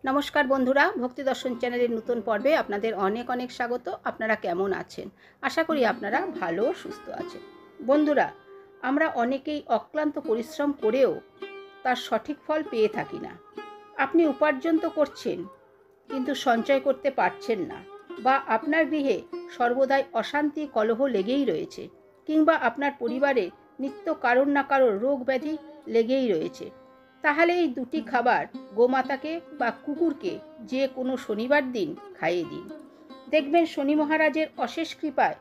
নমস্কার বন্ধুরা, ভক্তি দর্শন চ্যানেলের নতুন পর্বে আপনাদের অনেক অনেক স্বাগত। আপনারা কেমন আছেন? আশা করি আপনারা ভালো ও সুস্থ আছেন। বন্ধুরা, আমরা অনেকেই অক্লান্ত পরিশ্রম করেও তার সঠিক ফল পেয়ে থাকি না। আপনি উপার্জন তো করছেন, কিন্তু সঞ্চয় করতে পারছেন না, বা আপনার গৃহে সর্বদাই অশান্তি কলহ লেগেই রয়েছে, কিংবা আপনার পরিবারে নিত্য কারোর না কারোর রোগ ব্যাধি লেগেই রয়েছে। তাহলে এই দুটি খাবার গোমাতাকে বা কুকুরকে যে কোনো শনিবার দিন খাইয়ে দিন। দেখবেন শনি মহারাজের অশেষ কৃপায়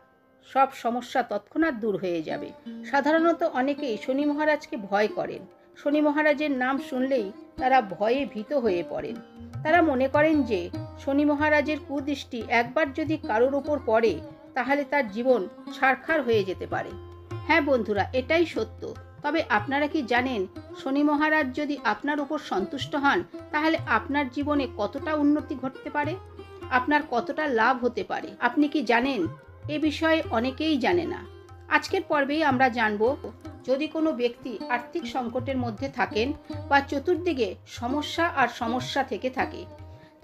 সব সমস্যা তৎক্ষণাৎ দূর হয়ে যাবে। সাধারণত অনেকেই শনি মহারাজকে ভয় করেন। শনি মহারাজের নাম শুনলেই তারা ভয়ে ভীত হয়ে পড়েন। তারা মনে করেন যে শনি মহারাজের কুদৃষ্টি একবার যদি কারোর ওপর পড়ে তাহলে তার জীবন ছারখার হয়ে যেতে পারে। হ্যাঁ বন্ধুরা, এটাই সত্য। তবে আপনারা কি জানেন, শনি মহারাজ যদি আপনার উপর সন্তুষ্ট হন তাহলে আপনার জীবনে কতটা উন্নতি ঘটতে পারে, আপনার কতটা লাভ হতে পারে? আপনি কি জানেন? এ বিষয়ে অনেকেই জানে না। আজকের পর্বেই আমরা জানব, যদি কোনো ব্যক্তি আর্থিক সংকটের মধ্যে থাকেন বা চতুর্দিকে সমস্যা আর সমস্যা থেকে থাকে,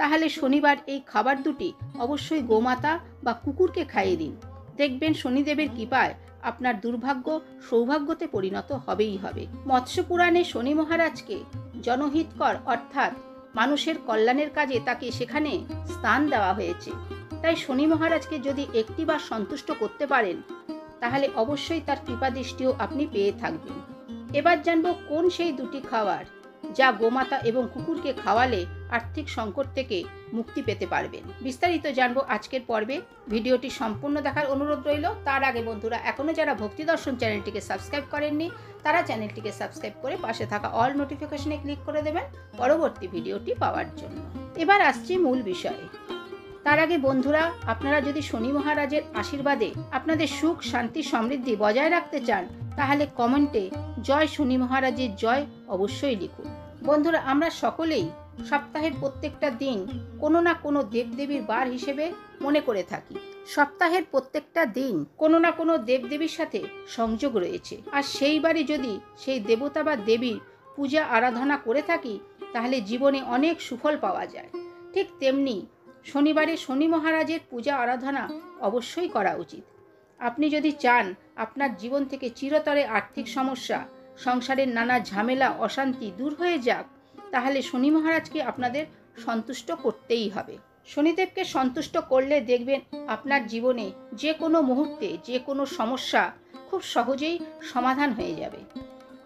তাহলে শনিবার এই খাবার দুটি অবশ্যই গোমাতা বা কুকুরকে খাইয়ে দিন। দেখবেন শনিদেবের কৃপায় আপনার দুর্ভাগ্য সৌভাগ্যতে পরিণত হবেই হবে। মৎস্য পুরাণে শনি মহারাজকে জনহিতকর অর্থাৎ মানুষের কল্যাণের কাজে তাকে সেখানে স্থান দেওয়া হয়েছে। তাই শনি মহারাজকে যদি একটিবার সন্তুষ্ট করতে পারেন তাহলে অবশ্যই তার কৃপা দৃষ্টিও আপনি পেয়ে থাকবেন। এবার জানবো কোন সেই দুটি খাবার যা গোমাতা এবং কুকুরকে খাওয়ালে আর্থিক সংকট থেকে মুক্তি পেতে পারবেন। বিস্তারিত জানবো আজকের পর্বে। ভিডিওটি সম্পূর্ণ দেখার অনুরোধ রইল। তার আগে বন্ধুরা, এখনো যারা ভক্তি দর্শন চ্যানেলটিকে সাবস্ক্রাইব করেননি তারা চ্যানেলটিকে সাবস্ক্রাইব করে পাশে থাকা অল নোটিফিকেশনে ক্লিক করে দেবেন পরবর্তী ভিডিওটি পাওয়ার জন্য। এবার আসছি মূল বিষয়ে। তার আগে বন্ধুরা, আপনারা যদি শনি মহারাজের আশীর্বাদে আপনাদের সুখ শান্তি সমৃদ্ধি বজায় রাখতে চান তাহলে কমেন্টে জয় শনি মহারাজের জয় অবশ্যই লিখুন। বন্ধুরা, আমরা সকলেই সপ্তাহের প্রত্যেকটা দিন কোনো না কোনো দেবদেবীর বার হিসেবে মনে করে থাকি। সপ্তাহের প্রত্যেকটা দিন কোনো না কোনো দেবদেবীর সাথে সংযোগ রয়েছে, আর সেই বারে যদি সেই দেবতা বা দেবীর পূজা আরাধনা করে থাকি তাহলে জীবনে অনেক সুফল পাওয়া যায়। ঠিক তেমনি শনিবারে শনি মহারাজের পূজা আরাধনা অবশ্যই করা উচিত। আপনি যদি চান আপনার জীবন থেকে চিরতরে আর্থিক সমস্যা, সংসারের নানা ঝামেলা অশান্তি দূর হয়ে যাক, তাহলে শনি মহারাজকে আপনাদের সন্তুষ্ট করতেই হবে। শনিদেবকে সন্তুষ্ট করলে দেখবেন আপনার জীবনে যে কোনো মুহূর্তে যে কোনো সমস্যা খুব সহজেই সমাধান হয়ে যাবে।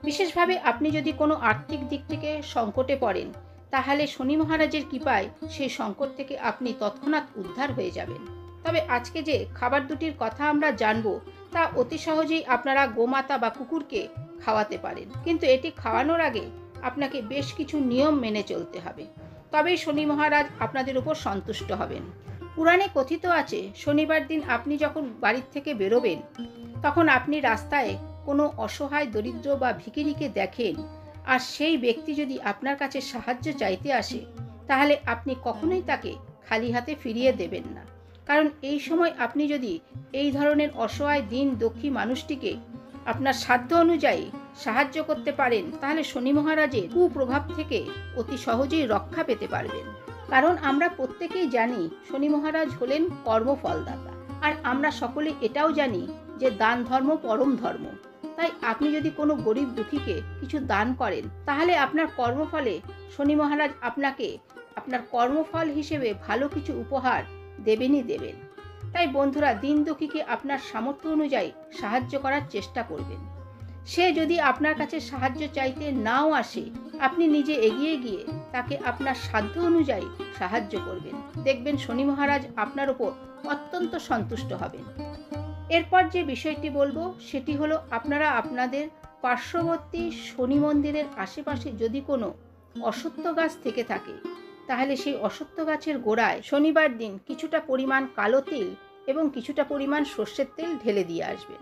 বিশেষভাবে আপনি যদি কোনো আর্থিক দিক থেকে সংকটে পড়েন তাহলে শনি মহারাজের কৃপায় সেই সংকট থেকে আপনি তৎক্ষণাৎ উদ্ধার হয়ে যাবেন। তবে আজকে যে খাবার দুটির কথা আমরা জানবো তা অতি সহজেই আপনারা গোমাতা বা কুকুরকে খাওয়াতে পারেন, কিন্তু এটি খাওয়ানোর আগে আপনাকে বেশ কিছু নিয়ম মেনে চলতে হবে, তবেই শনি মহারাজ আপনাদের উপর সন্তুষ্ট হবেন। পুরাণে কথিত আছে, শনিবার দিন আপনি যখন বাড়ির থেকে বেরোবেন তখন আপনি রাস্তায় কোনো অসহায় দরিদ্র বা ভিখিরিকে দেখেন আর সেই ব্যক্তি যদি আপনার কাছে সাহায্য চাইতে আসে তাহলে আপনি কখনোই তাকে খালি হাতে ফিরিয়ে দেবেন না। কারণ এই সময় আপনি যদি এই ধরনের অসহায় দীন দুঃখী মানুষটিকে আপনার সাধ্য অনুযায়ী সাহায্য করতে পারেন তাহলে শনি মহারাজের কুপ্রভাব থেকে অতি সহজেই রক্ষা পেতে পারবেন। কারণ আমরা প্রত্যেকেই জানি শনি মহারাজ হলেন কর্মফলদাতা, আর আমরা সকলে এটাও জানি যে দান ধর্ম পরম ধর্ম। তাই আপনি যদি কোনো গরিব দুঃখীকে কিছু দান করেন তাহলে আপনার কর্মফলে শনি মহারাজ আপনাকে আপনার কর্মফল হিসেবে ভালো কিছু উপহার দেবেনই দেবেন। তাই বন্ধুরা, দিন দুঃখীকে আপনার সামর্থ্য অনুযায়ী সাহায্য করার চেষ্টা করবেন। সে যদি আপনার কাছে সাহায্য চাইতে নাও আসে, আপনি নিজে এগিয়ে গিয়ে তাকে আপনার সাধ্য অনুযায়ী সাহায্য করবেন। দেখবেন শনি মহারাজ আপনার উপর অত্যন্ত সন্তুষ্ট হবেন। এরপর যে বিষয়টি বলবো সেটি হলো, আপনারা আপনাদের পার্শ্ববর্তী শনি মন্দিরের আশেপাশে যদি কোনো অশ্বত্থ গাছ থেকে থাকে তাহলে সেই অশ্বত্থ গাছের গোড়ায় শনিবার দিন কিছুটা পরিমাণ কালো তিল এবং কিছুটা পরিমাণ সর্ষের তেল ঢেলে দিয়ে আসবেন।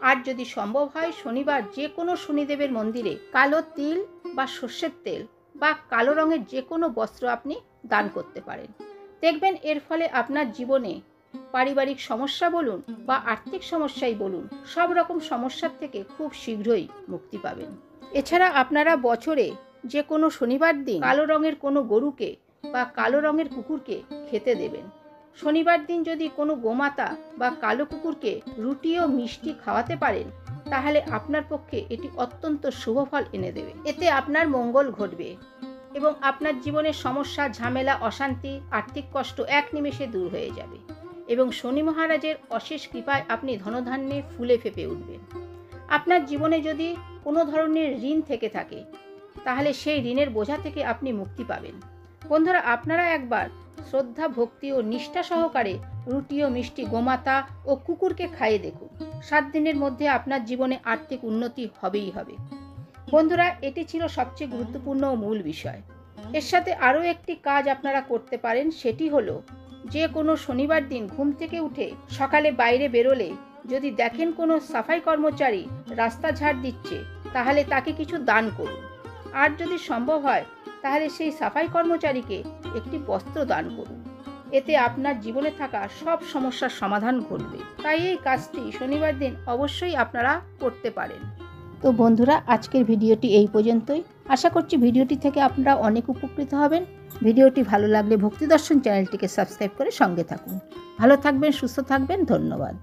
আর যদি সম্ভব হয় শনিবার যে কোনো শনিদেবের মন্দিরে কালো তিল বা সর্ষের তেল বা কালো রঙের যে কোনো বস্ত্র আপনি দান করতে পারেন। দেখবেন এর ফলে আপনার জীবনে পারিবারিক সমস্যা বলুন বা আর্থিক সমস্যাই বলুন, সব রকম সমস্যার থেকে খুব শীঘ্রই মুক্তি পাবেন। এছাড়া আপনারা বছরে যে কোনো শনিবার দিন কালো রঙের কোনো গরুকে বা কালো রঙের কুকুরকে খেতে দেবেন। শনিবার দিন যদি কোনো গোমাতা বা কালো কুকুরকে রুটি ও মিষ্টি খাওয়াতে পারেন, তাহলে আপনার পক্ষে এটি অত্যন্ত শুভ ফল এনে দেবে। এতে আপনার মঙ্গল ঘটবে এবং আপনার জীবনের সমস্যা, ঝামেলা, অশান্তি, আর্থিক কষ্ট এক নিমেষে দূর হয়ে যাবে এবং শনি মহারাজের অশেষ কৃপায় আপনি ধনধান্যে ফুলে ফেঁপে উঠবেন। আপনার জীবনে যদি কোনো ধরনের ঋণ থেকে থাকে, তাহলে সেই ঋণের বোঝা থেকে আপনি মুক্তি পাবেন। বন্ধুরা, আপনারা একবার শ্রদ্ধা, ভক্তি ও নিষ্ঠা সহকারে রুটি ও মিষ্টি গোমাতা ও কুকুরকে খাইয়ে দেখুন। 7 দিনের মধ্যে আপনার জীবনে আর্থিক উন্নতি হবেই হবে। বন্ধুরা, এটি ছিল সবচেয়ে গুরুত্বপূর্ণ ও মূল বিষয়। এর সাথে আরও একটি কাজ আপনারা করতে পারেন, সেটি হলো যে কোনো শনিবার দিন ঘুম থেকে উঠে সকালে বাইরে বেরোলে যদি দেখেন কোনো সাফাই কর্মচারী রাস্তা ঝাড় দিচ্ছে, তাহলে তাকে কিছু দান করুন। আর যদি সম্ভব হয় তাহলে সেই সাফাই কর্মচারীকে একটি বস্ত্র দান করুন। এতে আপনার জীবনে থাকা সব সমস্যার সমাধান ঘটবে। তাই এই কাজটি শনিবার দিন অবশ্যই আপনারা করতে পারেন। তো বন্ধুরা, আজকের ভিডিওটি এই পর্যন্তই। আশা করছি ভিডিওটি থেকে আপনারা অনেক উপকৃত হবেন। ভিডিওটি ভালো লাগলে ভক্তি দর্শন চ্যানেলটিকে সাবস্ক্রাইব করে সঙ্গে থাকুন। ভালো থাকবেন, সুস্থ থাকবেন। ধন্যবাদ।